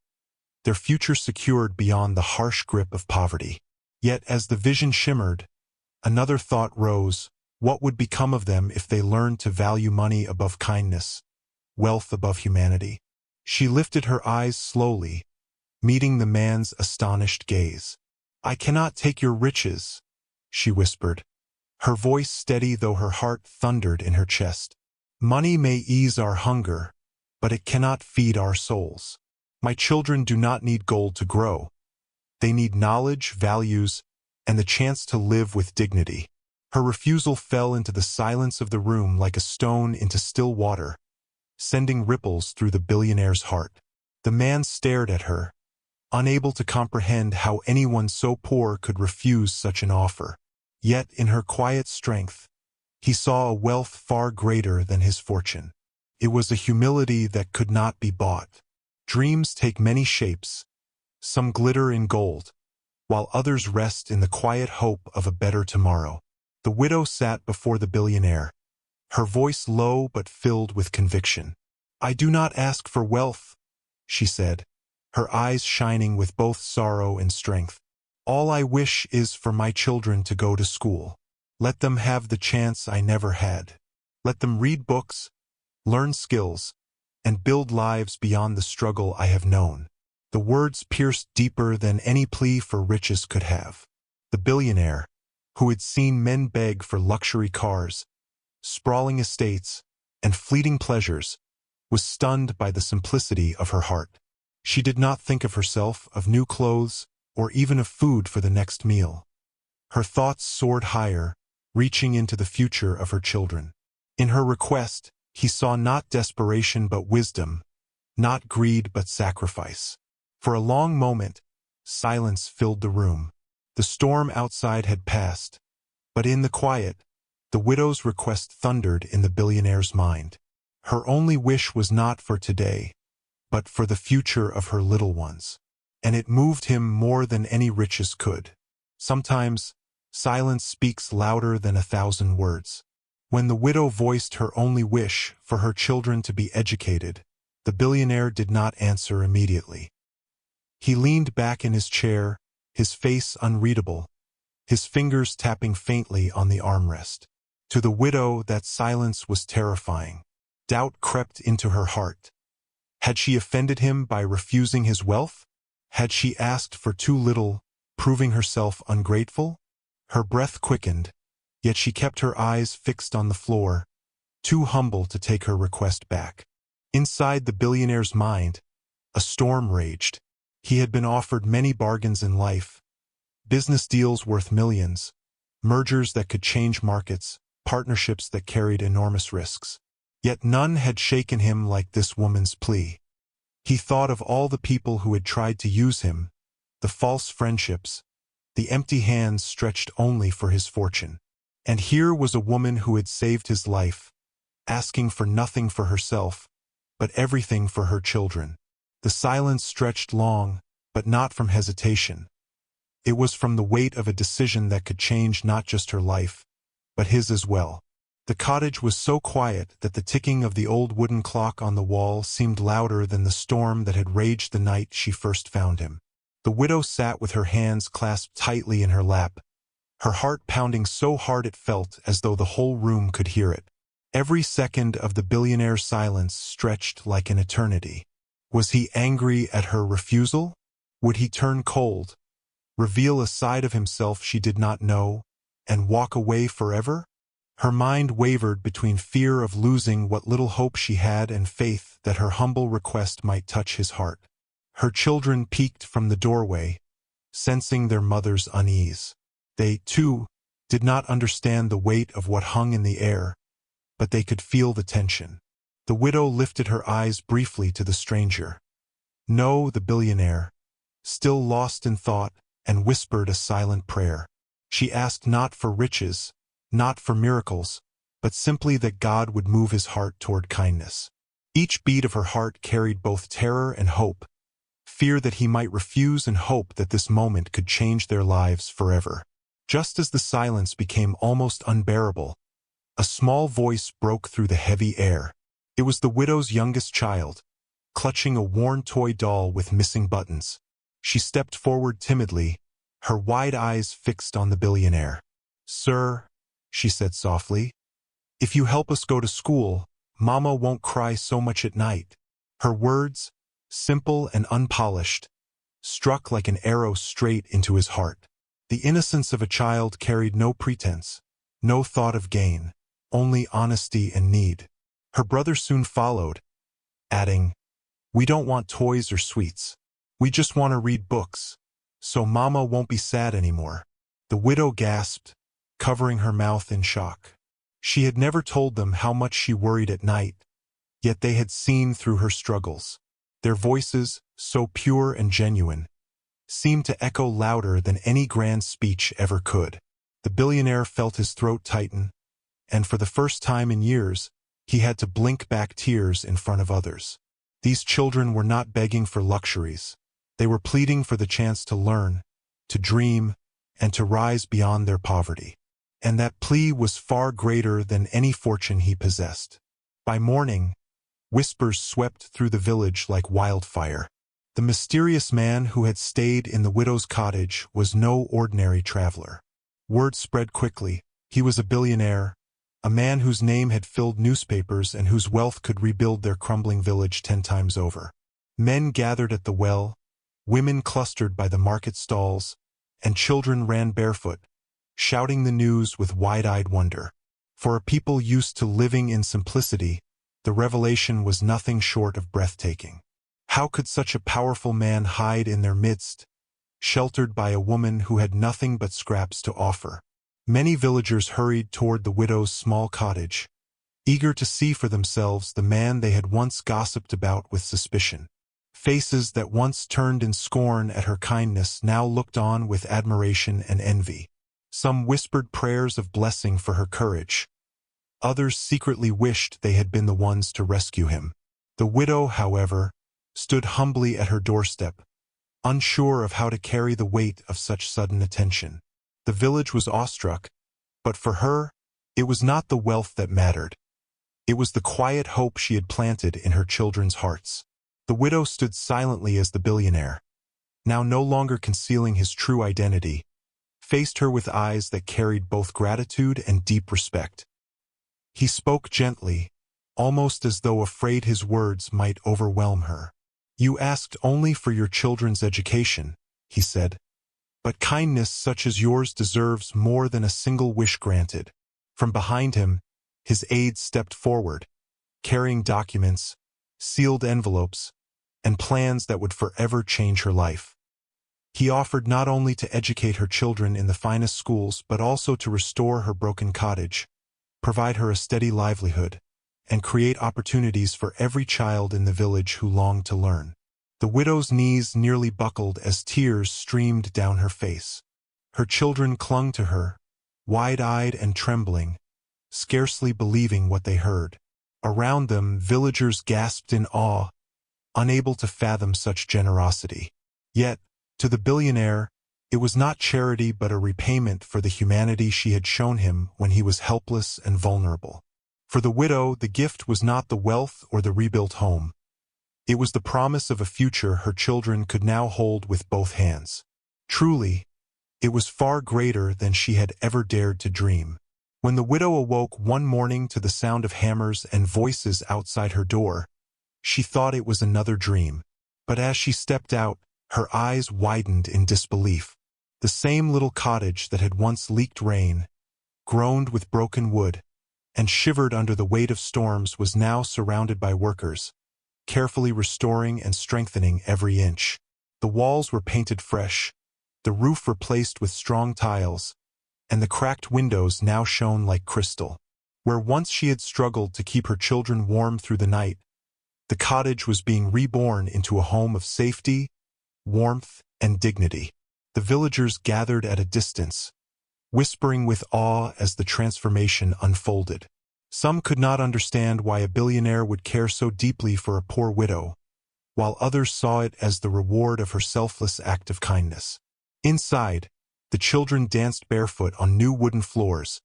their future secured beyond the harsh grip of poverty. Yet as the vision shimmered, another thought rose: what would become of them if they learned to value money above kindness, wealth above humanity? She lifted her eyes slowly, meeting the man's astonished gaze. "I cannot take your riches," she whispered, her voice steady though her heart thundered in her chest. "Money may ease our hunger, but it cannot feed our souls. My children do not need gold to grow. They need knowledge, values, and the chance to live with dignity." Her refusal fell into the silence of the room like a stone into still water, sending ripples through the billionaire's heart. The man stared at her, unable to comprehend how anyone so poor could refuse such an offer. Yet in her quiet strength, he saw a wealth far greater than his fortune. It was a humility that could not be bought. Dreams take many shapes. Some glitter in gold, while others rest in the quiet hope of a better tomorrow. The widow sat before the billionaire, her voice low but filled with conviction. "I do not ask for wealth," she said, her eyes shining with both sorrow and strength. "All I wish is for my children to go to school. Let them have the chance I never had. Let them read books, learn skills, and build lives beyond the struggle I have known." The words pierced deeper than any plea for riches could have. The billionaire, who had seen men beg for luxury cars, sprawling estates, and fleeting pleasures, was stunned by the simplicity of her heart. She did not think of herself, of new clothes, or even of food for the next meal. Her thoughts soared higher, reaching into the future of her children. In her request, he saw not desperation but wisdom, not greed but sacrifice. For a long moment, silence filled the room. The storm outside had passed, but in the quiet, the widow's request thundered in the billionaire's mind. Her only wish was not for today, but for the future of her little ones. And it moved him more than any riches could. Sometimes, silence speaks louder than 1,000 words. When the widow voiced her only wish, for her children to be educated, the billionaire did not answer immediately. He leaned back in his chair, his face unreadable, his fingers tapping faintly on the armrest. To the widow, that silence was terrifying. Doubt crept into her heart. Had she offended him by refusing his wealth? Had she asked for too little, proving herself ungrateful? Her breath quickened, yet she kept her eyes fixed on the floor, too humble to take her request back. Inside the billionaire's mind, a storm raged. He had been offered many bargains in life, business deals worth millions, mergers that could change markets, partnerships that carried enormous risks. Yet none had shaken him like this woman's plea. He thought of all the people who had tried to use him, the false friendships, the empty hands stretched only for his fortune. And here was a woman who had saved his life, asking for nothing for herself, but everything for her children. The silence stretched long, but not from hesitation. It was from the weight of a decision that could change not just her life, but his as well. The cottage was so quiet that the ticking of the old wooden clock on the wall seemed louder than the storm that had raged the night she first found him. The widow sat with her hands clasped tightly in her lap, her heart pounding so hard it felt as though the whole room could hear it. Every second of the billionaire's silence stretched like an eternity. Was he angry at her refusal? Would he turn cold, reveal a side of himself she did not know, and walk away forever? Her mind wavered between fear of losing what little hope she had and faith that her humble request might touch his heart. Her children peeked from the doorway, sensing their mother's unease. They, too, did not understand the weight of what hung in the air, but they could feel the tension. The widow lifted her eyes briefly to the stranger. "No," the billionaire, still lost in thought, and whispered a silent prayer. She asked not for riches, not for miracles, but simply that God would move his heart toward kindness. Each beat of her heart carried both terror and hope, fear that he might refuse and hope that this moment could change their lives forever. Just as the silence became almost unbearable, a small voice broke through the heavy air. It was the widow's youngest child, clutching a worn toy doll with missing buttons. She stepped forward timidly, her wide eyes fixed on the billionaire. "Sir," she said softly, "if you help us go to school, Mama won't cry so much at night." Her words, simple and unpolished, struck like an arrow straight into his heart. The innocence of a child carried no pretense, no thought of gain, only honesty and need. Her brother soon followed, adding, "We don't want toys or sweets. We just want to read books, so Mama won't be sad anymore." The widow gasped, covering her mouth in shock. She had never told them how much she worried at night, yet they had seen through her struggles. Their voices, so pure and genuine, seemed to echo louder than any grand speech ever could. The billionaire felt his throat tighten, and for the first time in years, he had to blink back tears in front of others. These children were not begging for luxuries. They were pleading for the chance to learn, to dream, and to rise beyond their poverty. And that plea was far greater than any fortune he possessed. By morning, whispers swept through the village like wildfire. The mysterious man who had stayed in the widow's cottage was no ordinary traveler. Word spread quickly. He was a billionaire, a man whose name had filled newspapers and whose wealth could rebuild their crumbling village 10 times over. Men gathered at the well, women clustered by the market stalls, and children ran barefoot, shouting the news with wide-eyed wonder. For a people used to living in simplicity, the revelation was nothing short of breathtaking. How could such a powerful man hide in their midst, sheltered by a woman who had nothing but scraps to offer? Many villagers hurried toward the widow's small cottage, eager to see for themselves the man they had once gossiped about with suspicion. Faces that once turned in scorn at her kindness now looked on with admiration and envy. Some whispered prayers of blessing for her courage. Others secretly wished they had been the ones to rescue him. The widow, however, stood humbly at her doorstep, unsure of how to carry the weight of such sudden attention. The village was awestruck, but for her, it was not the wealth that mattered. It was the quiet hope she had planted in her children's hearts. The widow stood silently as the billionaire, now no longer concealing his true identity, faced her with eyes that carried both gratitude and deep respect. He spoke gently, almost as though afraid his words might overwhelm her. "You asked only for your children's education," he said, "but kindness such as yours deserves more than a single wish granted." From behind him, his aide stepped forward, carrying documents, sealed envelopes, and plans that would forever change her life. He offered not only to educate her children in the finest schools but also to restore her broken cottage, provide her a steady livelihood, and create opportunities for every child in the village who longed to learn. The widow's knees nearly buckled as tears streamed down her face. Her children clung to her, wide-eyed and trembling, scarcely believing what they heard. Around them, villagers gasped in awe, unable to fathom such generosity. Yet, to the billionaire, it was not charity but a repayment for the humanity she had shown him when he was helpless and vulnerable. For the widow, the gift was not the wealth or the rebuilt home. It was the promise of a future her children could now hold with both hands. Truly, it was far greater than she had ever dared to dream. When the widow awoke one morning to the sound of hammers and voices outside her door, she thought it was another dream. But as she stepped out, her eyes widened in disbelief. The same little cottage that had once leaked rain, groaned with broken wood, and shivered under the weight of storms was now surrounded by workers, carefully restoring and strengthening every inch. The walls were painted fresh, the roof replaced with strong tiles, and the cracked windows now shone like crystal. Where once she had struggled to keep her children warm through the night, the cottage was being reborn into a home of safety, warmth, and dignity. The villagers gathered at a distance, whispering with awe as the transformation unfolded. Some could not understand why a billionaire would care so deeply for a poor widow, while others saw it as the reward of her selfless act of kindness. Inside, the children danced barefoot on new wooden floors,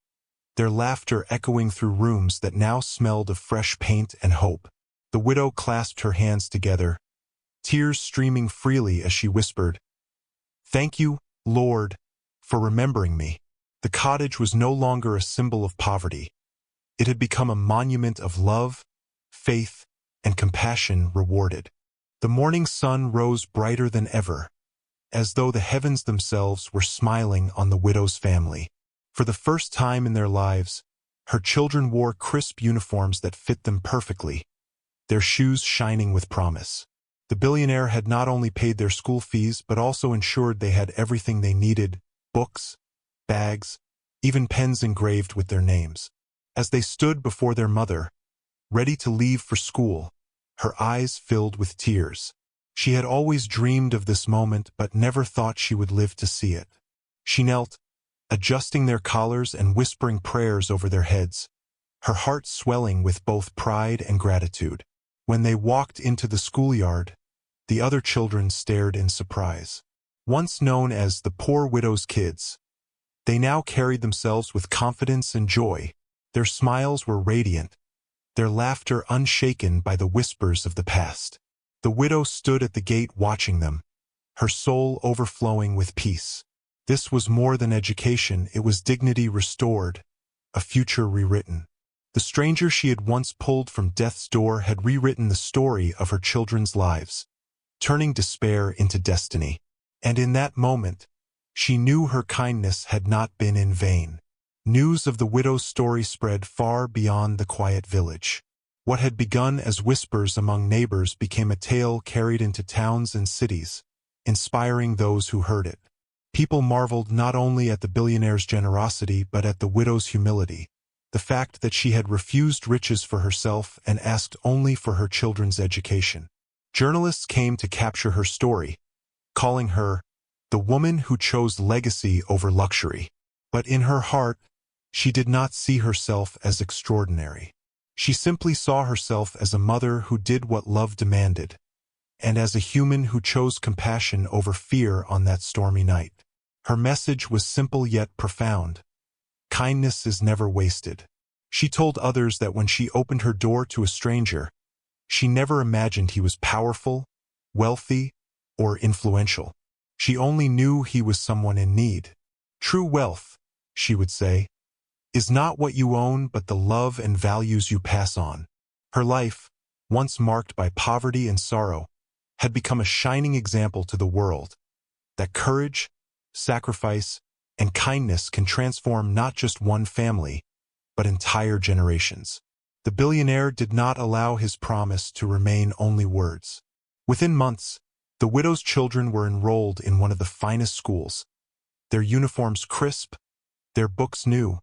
their laughter echoing through rooms that now smelled of fresh paint and hope. The widow clasped her hands together, tears streaming freely as she whispered, "Thank you, Lord, for remembering me." The cottage was no longer a symbol of poverty. It had become a monument of love, faith, and compassion rewarded. The morning sun rose brighter than ever, as though the heavens themselves were smiling on the widow's family. For the first time in their lives, her children wore crisp uniforms that fit them perfectly, their shoes shining with promise. The billionaire had not only paid their school fees but also ensured they had everything they needed: books, bags, even pens engraved with their names. As they stood before their mother, ready to leave for school, her eyes filled with tears. She had always dreamed of this moment but never thought she would live to see it. She knelt, adjusting their collars and whispering prayers over their heads, her heart swelling with both pride and gratitude. When they walked into the schoolyard, the other children stared in surprise. Once known as the poor widow's kids, they now carried themselves with confidence and joy. Their smiles were radiant, their laughter unshaken by the whispers of the past. The widow stood at the gate watching them, her soul overflowing with peace. This was more than education, it was dignity restored, a future rewritten. The stranger she had once pulled from death's door had rewritten the story of her children's lives, turning despair into destiny. And in that moment, she knew her kindness had not been in vain. News of the widow's story spread far beyond the quiet village. What had begun as whispers among neighbors became a tale carried into towns and cities, inspiring those who heard it. People marveled not only at the billionaire's generosity but at the widow's humility, the fact that she had refused riches for herself and asked only for her children's education. Journalists came to capture her story, calling her the woman who chose legacy over luxury. But in her heart, she did not see herself as extraordinary. She simply saw herself as a mother who did what love demanded, and as a human who chose compassion over fear on that stormy night. Her message was simple yet profound. Kindness is never wasted. She told others that when she opened her door to a stranger, she never imagined he was powerful, wealthy, or influential. She only knew he was someone in need. True wealth, she would say, is not what you own but the love and values you pass on. Her life, once marked by poverty and sorrow, had become a shining example to the world that courage, sacrifice, and kindness can transform not just one family, but entire generations. The billionaire did not allow his promise to remain only words. Within months, the widow's children were enrolled in one of the finest schools, their uniforms crisp, their books new,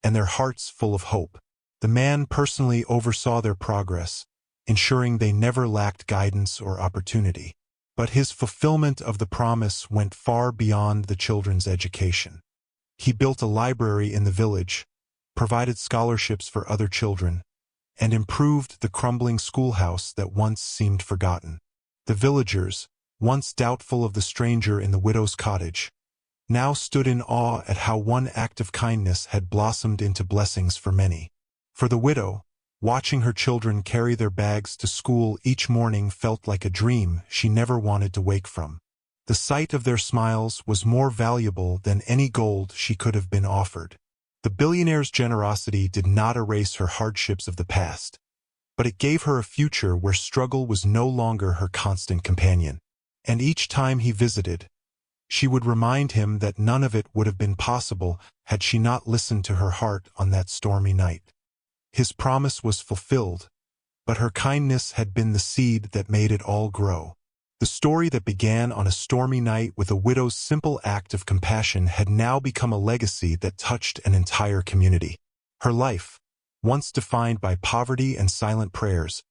and their hearts full of hope. The man personally oversaw their progress, ensuring they never lacked guidance or opportunity. But his fulfillment of the promise went far beyond the children's education. He built a library in the village, provided scholarships for other children, and improved the crumbling schoolhouse that once seemed forgotten. The villagers, once doubtful of the stranger in the widow's cottage, now stood in awe at how one act of kindness had blossomed into blessings for many. For the widow, watching her children carry their bags to school each morning felt like a dream she never wanted to wake from. The sight of their smiles was more valuable than any gold she could have been offered. The billionaire's generosity did not erase her hardships of the past, but it gave her a future where struggle was no longer her constant companion. And each time he visited, she would remind him that none of it would have been possible had she not listened to her heart on that stormy night. His promise was fulfilled, but her kindness had been the seed that made it all grow. The story that began on a stormy night with a widow's simple act of compassion had now become a legacy that touched an entire community. Her life, once defined by poverty and silent prayers,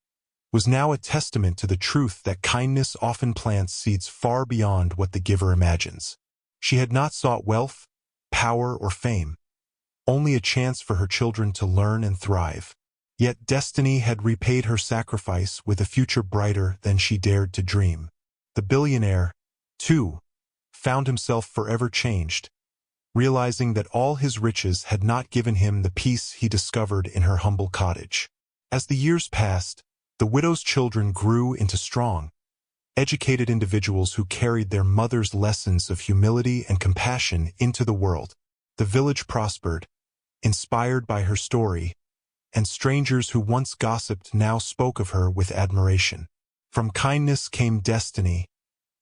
was now a testament to the truth that kindness often plants seeds far beyond what the giver imagines. She had not sought wealth, power, or fame, only a chance for her children to learn and thrive. Yet destiny had repaid her sacrifice with a future brighter than she dared to dream. The billionaire, too, found himself forever changed, realizing that all his riches had not given him the peace he discovered in her humble cottage. As the years passed, the widow's children grew into strong, educated individuals who carried their mother's lessons of humility and compassion into the world. The village prospered, inspired by her story, and strangers who once gossiped now spoke of her with admiration. From kindness came destiny,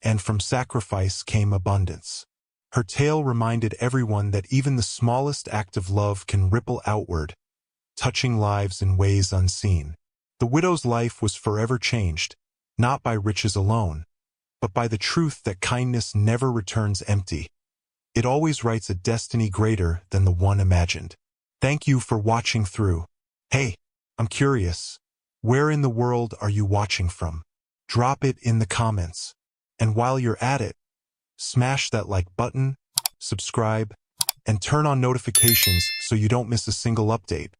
and from sacrifice came abundance. Her tale reminded everyone that even the smallest act of love can ripple outward, touching lives in ways unseen. The widow's life was forever changed, not by riches alone, but by the truth that kindness never returns empty. It always writes a destiny greater than the one imagined. Thank you for watching through. Hey, I'm curious. Where in the world are you watching from? Drop it in the comments. And while you're at it, smash that like button, subscribe, and turn on notifications so you don't miss a single update.